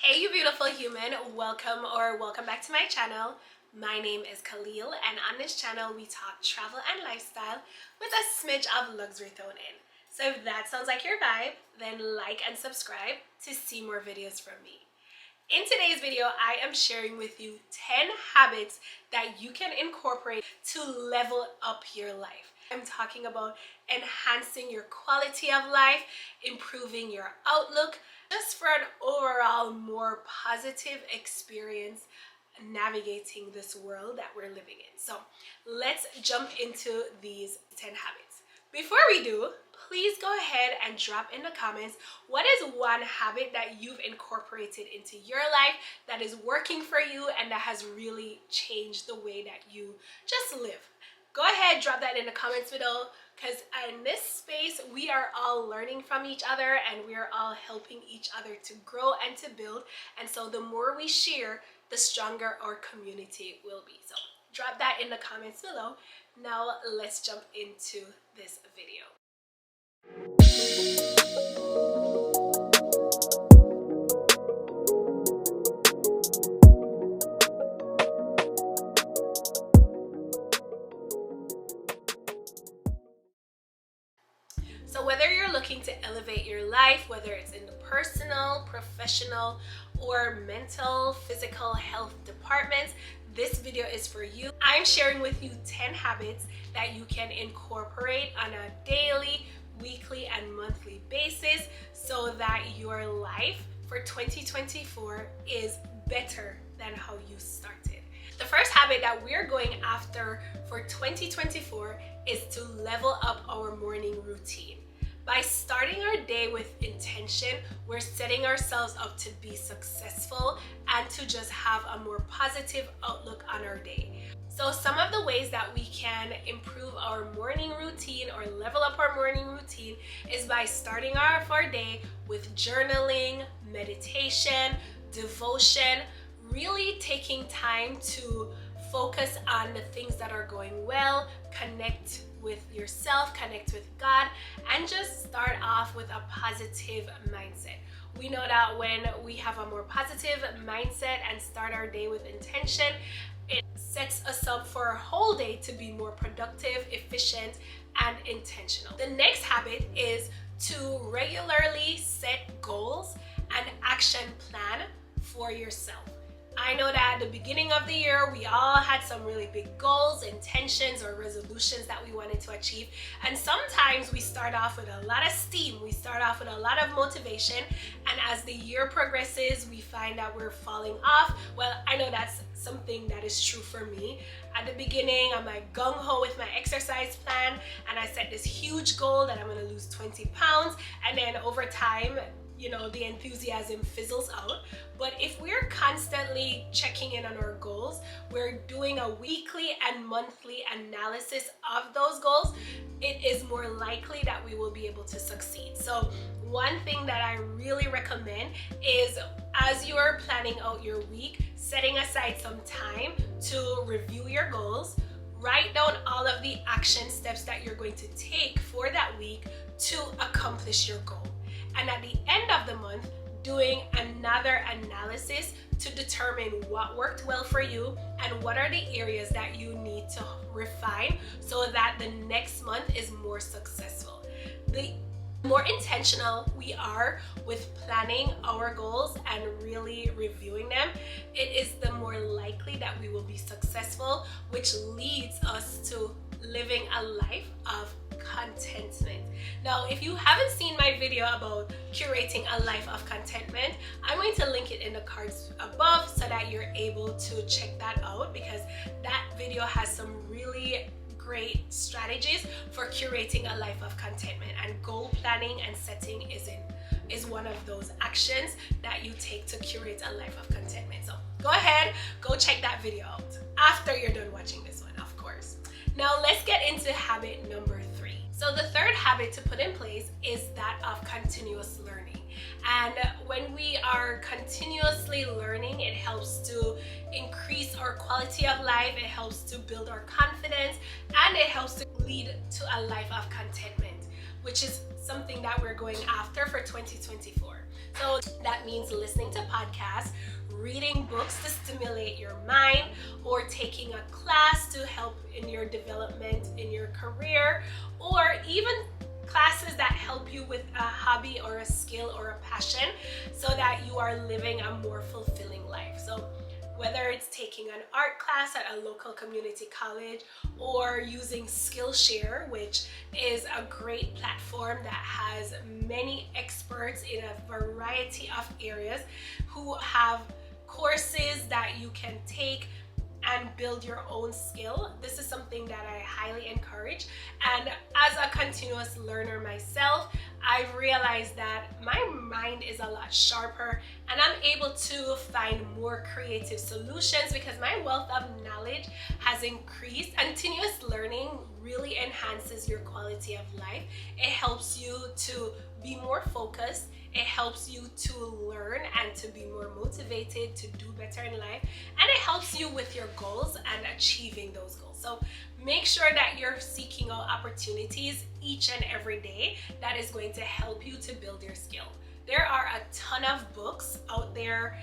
Hey you beautiful human, welcome back to my channel. My name is Khalil and on this channel we talk travel and lifestyle with a smidge of luxury thrown in. So if that sounds like your vibe, then like and subscribe to see more videos from me. In today's video, I am sharing with you 10 habits that you can incorporate to level up your life. I'm talking about enhancing your quality of life, improving your outlook, just for an overall more positive experience navigating this world that we're living in. So let's jump into these 10 habits. Before we do, please go ahead and drop in the comments what is one habit that you've incorporated into your life that is working for you and that has really changed the way that you just live. Go ahead, drop that in the comments below, because in this space we are all learning from each other and we are all helping each other to grow and to build. And so the more we share, the stronger our community will be. So drop that in the comments below. Now let's jump into this video. So whether you're looking to elevate your life, whether it's in the personal, professional, or mental, physical health departments, this video is for you. I'm sharing with you 10 habits that you can incorporate on a daily, weekly, and monthly basis so that your life for 2024 is better than how you started. The first habit that we're going after for 2024 is to level up our morning routine. By starting our day with intention, we're setting ourselves up to be successful and to just have a more positive outlook on our day. So some of the ways that we can improve our morning routine or level up our morning routine is by starting off our day with journaling, meditation, devotion, really taking time to focus on the things that are going well, connect with yourself, connect with God, and just start off with a positive mindset. We know that when we have a more positive mindset and start our day with intention, it sets us up for our whole day to be more productive, efficient, and intentional. The next habit is to regularly set goals and action plan for yourself. I know that at the beginning of the year, we all had some really big goals, intentions, or resolutions that we wanted to achieve. And sometimes we start off with a lot of steam. We start off with a lot of motivation. And as the year progresses, we find that we're falling off. Well, I know that's something that is true for me. At the beginning, I'm like gung-ho with my exercise plan. And I set this huge goal that I'm going to lose 20 pounds. And then over time, the enthusiasm fizzles out. But if we're constantly checking in on our goals, we're doing a weekly and monthly analysis of those goals, it is more likely that we will be able to succeed. So one thing that I really recommend is, as you are planning out your week, setting aside some time to review your goals, write down all of the action steps that you're going to take for that week to accomplish your goal. And at the end of the month, doing another analysis to determine what worked well for you and what are the areas that you need to refine so that the next month is more successful. The more intentional we are with planning our goals and really reviewing them, it is the more likely that we will be successful, which leads us to living a life of contentment. Now, if you haven't seen my video about curating a life of contentment, I'm going to link it in the cards above so that you're able to check that out, because that video has some really great strategies for curating a life of contentment, and goal planning and setting is one of those actions that you take to curate a life of contentment. So go ahead, go check that video out after you're done watching this one, of course. Now let's get into habit number 3. So the third habit to put in place is that of continuous learning. And when we are continuously learning, it helps to increase our quality of life, it helps to build our confidence, and it helps to lead to a life of contentment, which is something that we're going after for 2024. So that means listening to podcasts, reading books to stimulate your mind, or taking a class to help in your development in your career, or even classes that help you with a hobby or a skill or a passion so that you are living a more fulfilling life. So whether it's taking an art class at a local community college or using Skillshare, which is a great platform that has many experts in a variety of areas who have courses that you can take and build your own skill. This is something that I highly encourage. And as a continuous learner myself, I've realized that my mind is a lot sharper and I'm able to find more creative solutions because my wealth of knowledge has increased. Continuous learning really enhances your quality of life. It helps you to be more focused. It helps you to learn and to be more motivated to do better in life. And it helps you with your goals and achieving those goals. So make sure that you're seeking out opportunities each and every day that is going to help you to build your skill. There are a ton of books out there.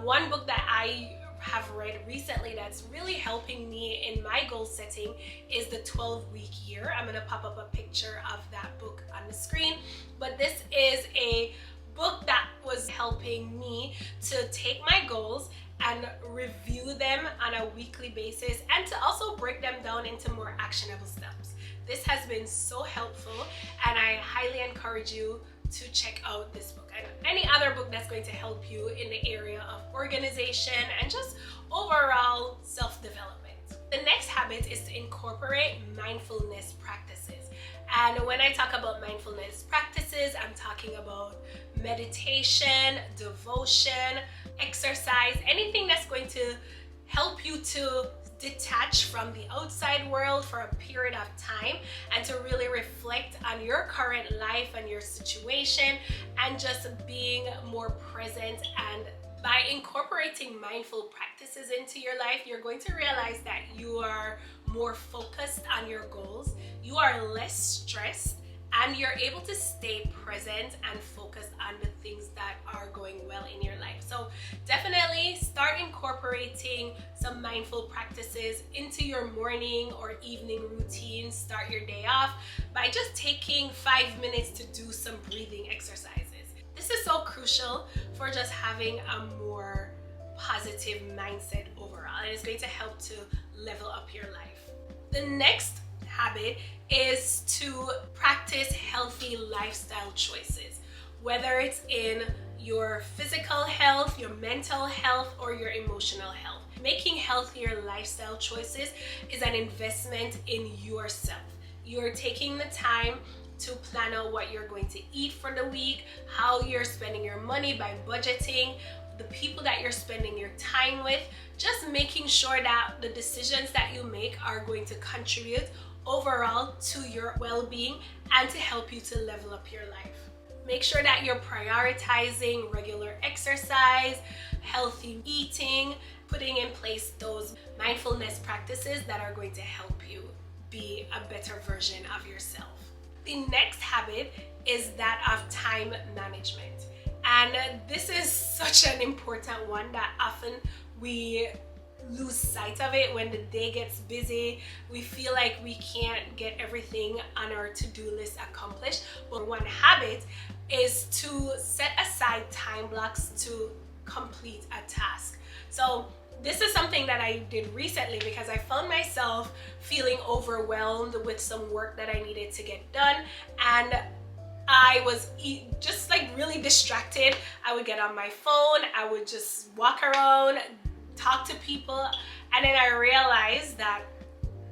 One book that I have read recently that's really helping me in my goal setting is the 12-week year. I'm going to pop up a picture of that book on the screen, but this is a book that was helping me to take my goals and review them on a weekly basis and to also break them down into more actionable steps. This has been so helpful and I highly encourage you to check out this book and any other book that's going to help you in the area of organization and just overall self-development. The next habit is to incorporate mindfulness practices. And when I talk about mindfulness practices, I'm talking about meditation, devotion, exercise, anything that's going to help you to detach from the outside world for a period of time and to really reflect on your current life and your situation and just being more present. And by incorporating mindful practices into your life, you're going to realize that you are more focused on your goals, you are less stressed, and you're able to stay present and focused on the things that are going well in your life. So definitely start incorporating some mindful practices into your morning or evening routine. Start your day off by just taking 5 minutes to do some breathing exercises. This is so crucial for just having a more positive mindset overall, and it's going to help to level up your life. The next habit is to practice healthy lifestyle choices, whether it's in your physical health, your mental health, or your emotional health. Making healthier lifestyle choices is an investment in yourself. You're taking the time to plan out what you're going to eat for the week, how you're spending your money by budgeting, the people that you're spending your time with, just making sure that the decisions that you make are going to contribute overall to your well-being and to help you to level up your life. Make sure that you're prioritizing regular exercise, healthy eating, putting in place those mindfulness practices that are going to help you be a better version of yourself. The next habit is that of time management. And this is such an important one that often we lose sight of it when the day gets busy. We feel like we can't get everything on our to-do list accomplished. But one habit is to set aside time blocks to complete a task. So this is something that I did recently because I found myself feeling overwhelmed with some work that I needed to get done, and I was just like really distracted. I would get on my phone, I would just walk around, talk to people, and then I realized that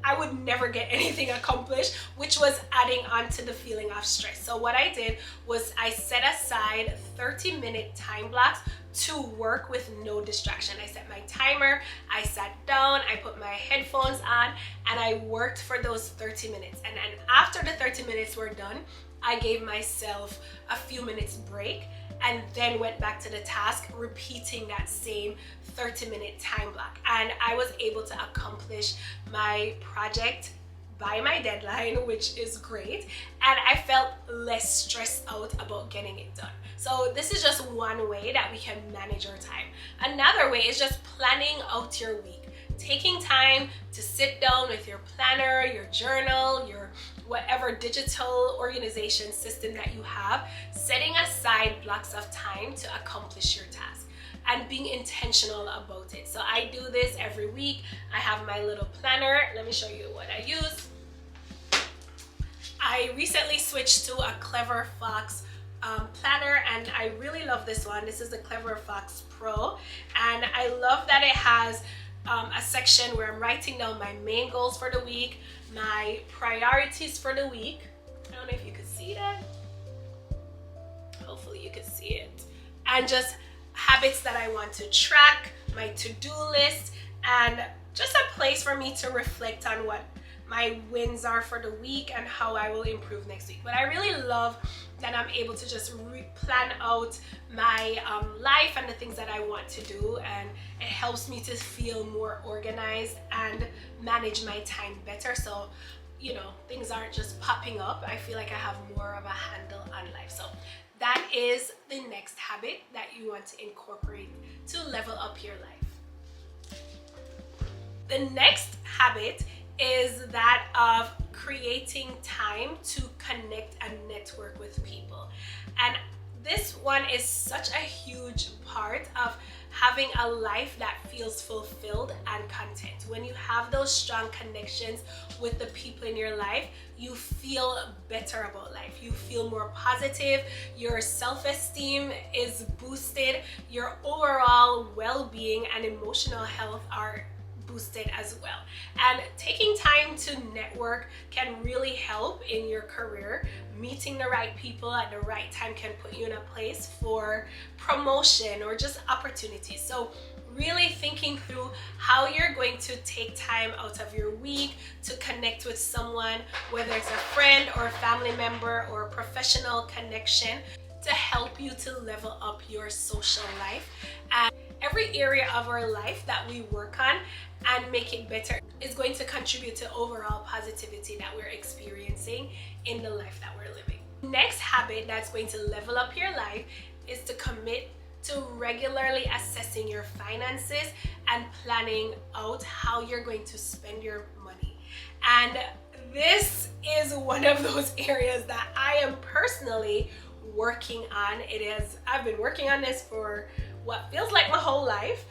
I would never get anything accomplished, which was adding on to the feeling of stress. So what I did was I set aside 30-minute time blocks to work with no distraction. I set my timer, I sat down, I put my headphones on, and I worked for those 30 minutes. And then after the 30 minutes were done, I gave myself a few minutes break and then went back to the task, repeating that same 30-minute time block. And I was able to accomplish my project by my deadline, which is great, and I felt less stressed out about getting it done. So this is just one way that we can manage our time. Another way is just planning out your week. Taking time to sit down with your planner, your journal, your whatever digital organization system that you have, setting aside blocks of time to accomplish your task and being intentional about it. So I do this every week. I have my little planner. Let me show you what I use. I recently switched to a Clever Fox planner, and I really love this one. This is the Clever Fox Pro, and I love that it has a section where I'm writing down my main goals for the week, my priorities for the week. I don't know if you could see that. Hopefully you could see it. And just habits that I want to track, my to-do list, and just a place for me to reflect on what my wins are for the week and how I will improve next week. But I really love that I'm able to just plan out my life and the things that I want to do, and it helps me to feel more organized and manage my time better. So, you know, things aren't just popping up. I feel like I have more of a handle on life. So that is the next habit that you want to incorporate to level up your life. The next habit is that of creating time to connect and network with people. And this one is such a huge part of having a life that feels fulfilled and content. When you have those strong connections with the people in your life, you feel better about life. You feel more positive, your self-esteem is boosted, your overall well-being and emotional health are boosted as well. And taking time to network can really help in your career. Meeting the right people at the right time can put you in a place for promotion or just opportunities. So really thinking through how you're going to take time out of your week to connect with someone, whether it's a friend or a family member or a professional connection, to help you to level up your social life. And every area of our life that we work on and make it better is going to contribute to overall positivity that we're experiencing in the life that we're living. Next habit that's going to level up your life is to commit to regularly assessing your finances and planning out how you're going to spend your money. And this is one of those areas that I am personally working on. I've been working on this for what feels like my whole life,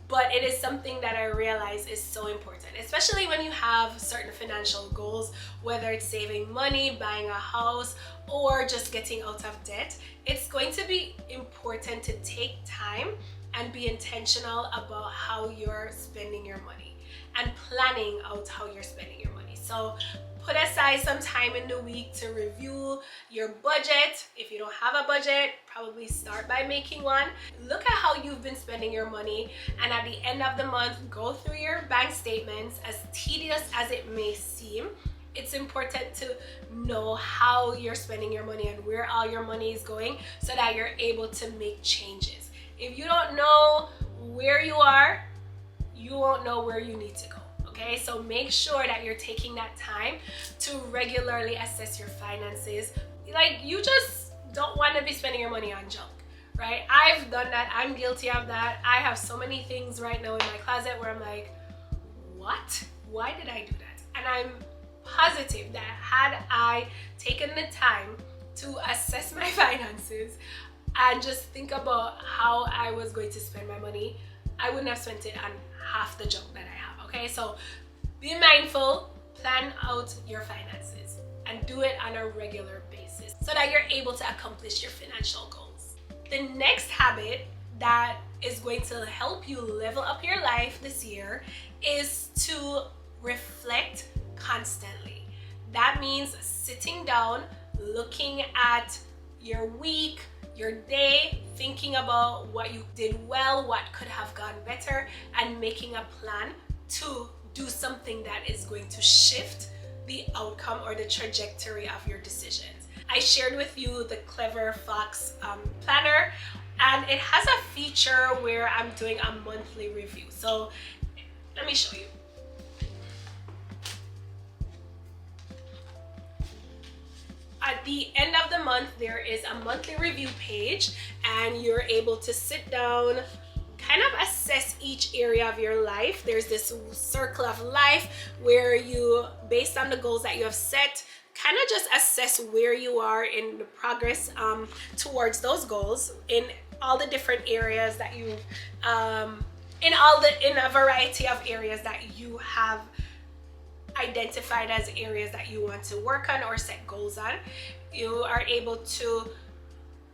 but it is something that I realize is so important, especially when you have certain financial goals, whether it's saving money, buying a house, or just getting out of debt. It's going to be important to take time and be intentional about how you're spending your money and planning out how you're spending your money. So put aside some time in the week to review your budget. If you don't have a budget, probably start by making one. Look at how you've been spending your money, and at the end of the month, go through your bank statements. As tedious as it may seem, it's important to know how you're spending your money and where all your money is going so that you're able to make changes. If you don't know where you are, you won't know where you need to go. Okay, so make sure that you're taking that time to regularly assess your finances. Like, you just don't want to be spending your money on junk, right? I've done that. I'm guilty of that. I have so many things right now in my closet where I'm like, what? Why did I do that? And I'm positive that had I taken the time to assess my finances and just think about how I was going to spend my money, I wouldn't have spent it on half the junk that I have. Okay, so be mindful, plan out your finances, and do it on a regular basis so that you're able to accomplish your financial goals. The next habit that is going to help you level up your life this year is to reflect constantly. That means sitting down, looking at your week, your day, thinking about what you did well, what could have gone better, and making a plan to do something that is going to shift the outcome or the trajectory of your decisions. I shared with you the Clever Fox planner, and it has a feature where I'm doing a monthly review. So let me show you. at the end of the month, there is a monthly review page, and you're able to sit down, kind of assess each area of your life. There's this circle of life where you, based on the goals that you have set, kind of just assess where you are in the progress towards those goals in all the different areas that you in a variety of areas that you have identified as areas that you want to work on or set goals on. You are able to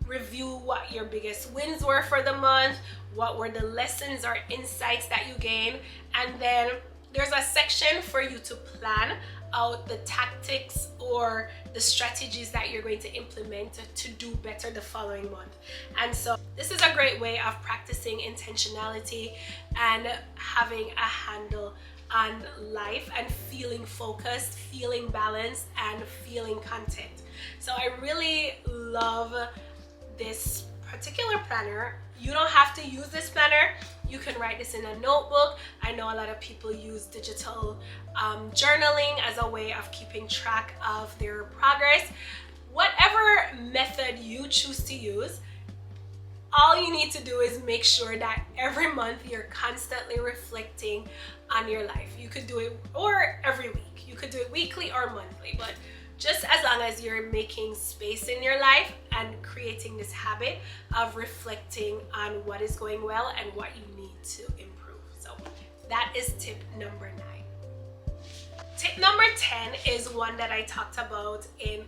review what your biggest wins were for the month, what were the lessons or insights that you gained, and then there's a section for you to plan out the tactics or the strategies that you're going to implement to do better the following month. And so this is a great way of practicing intentionality and having a handle on life and feeling focused, feeling balanced, and feeling content. So I really love this particular planner. You don't have to use this planner. You can write this in a notebook. I know a lot of people use digital journaling as a way of keeping track of their progress. Whatever method you choose to use, all you need to do is make sure that every month you're constantly reflecting on your life. You could do it or every week. You could do it weekly or monthly, but just as long as you're making space in your life and creating this habit of reflecting on what is going well and what you need to improve. So that is tip number 9. Tip number 10 is one that I talked about in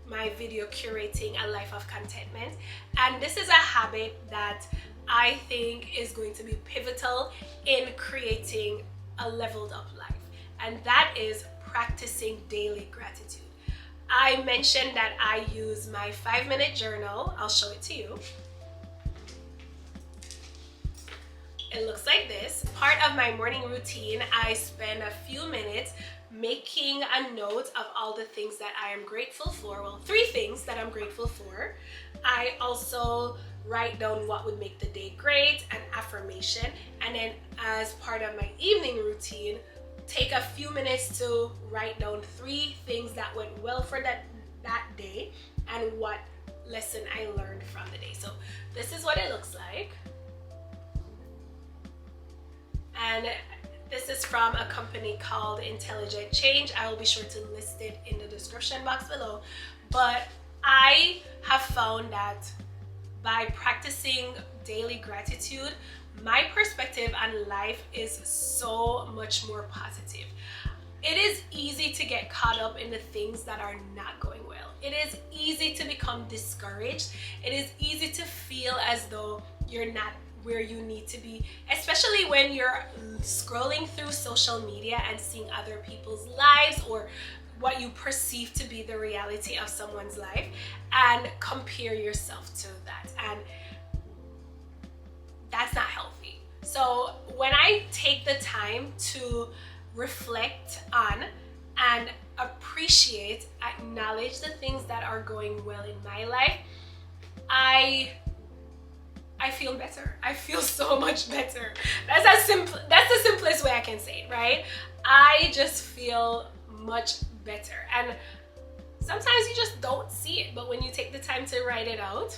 my video, Curating a Life of Contentment. And this is a habit that I think is going to be pivotal in creating a leveled up life. And that is practicing daily gratitude. I mentioned that I use my 5-minute journal. I'll show it to you. It looks like this. Part of my morning routine, I spend a few minutes making a note of all the things that I am grateful for. Well, 3 things that I'm grateful for. I also write down what would make the day great, an affirmation, and then as part of my evening routine, take a few minutes to write down 3 things that went well for that day and what lesson I learned from the day. So this is what it looks like. And this is from a company called Intelligent Change. I will be sure to list it in the description box below. But I have found that by practicing daily gratitude, my perspective on life is so much more positive. It is easy to get caught up in the things that are not going well. It is easy to become discouraged. It is easy to feel as though you're not where you need to be, especially when you're scrolling through social media and seeing other people's lives or what you perceive to be the reality of someone's life and compare yourself to that. And that's not healthy. So when I take the time to reflect on and appreciate, acknowledge the things that are going well in my life, I feel better. I feel so much better. That's the simplest way I can say it, right? I just feel much better. And sometimes you just don't see it, but when you take the time to write it out,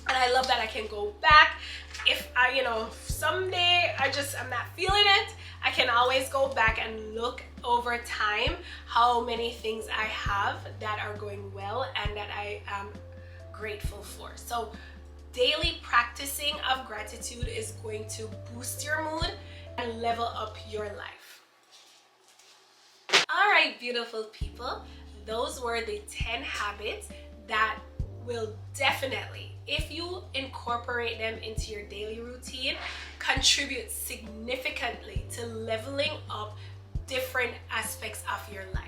and I love that I can go back. If I, someday I'm not feeling it, I can always go back and look over time how many things I have that are going well and that I am grateful for. So daily practicing of gratitude is going to boost your mood and level up your life. All right, beautiful people, those were the 10 habits that will definitely, if you incorporate them into your daily routine, contribute significantly to leveling up different aspects of your life.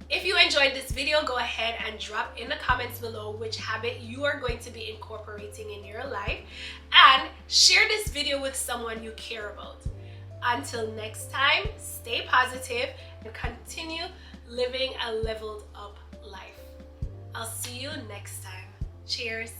If you enjoyed this video, go ahead and drop in the comments below which habit you are going to be incorporating in your life, and share this video with someone you care about. Until next time, stay positive and continue living a leveled up life. I'll see you next time. Cheers.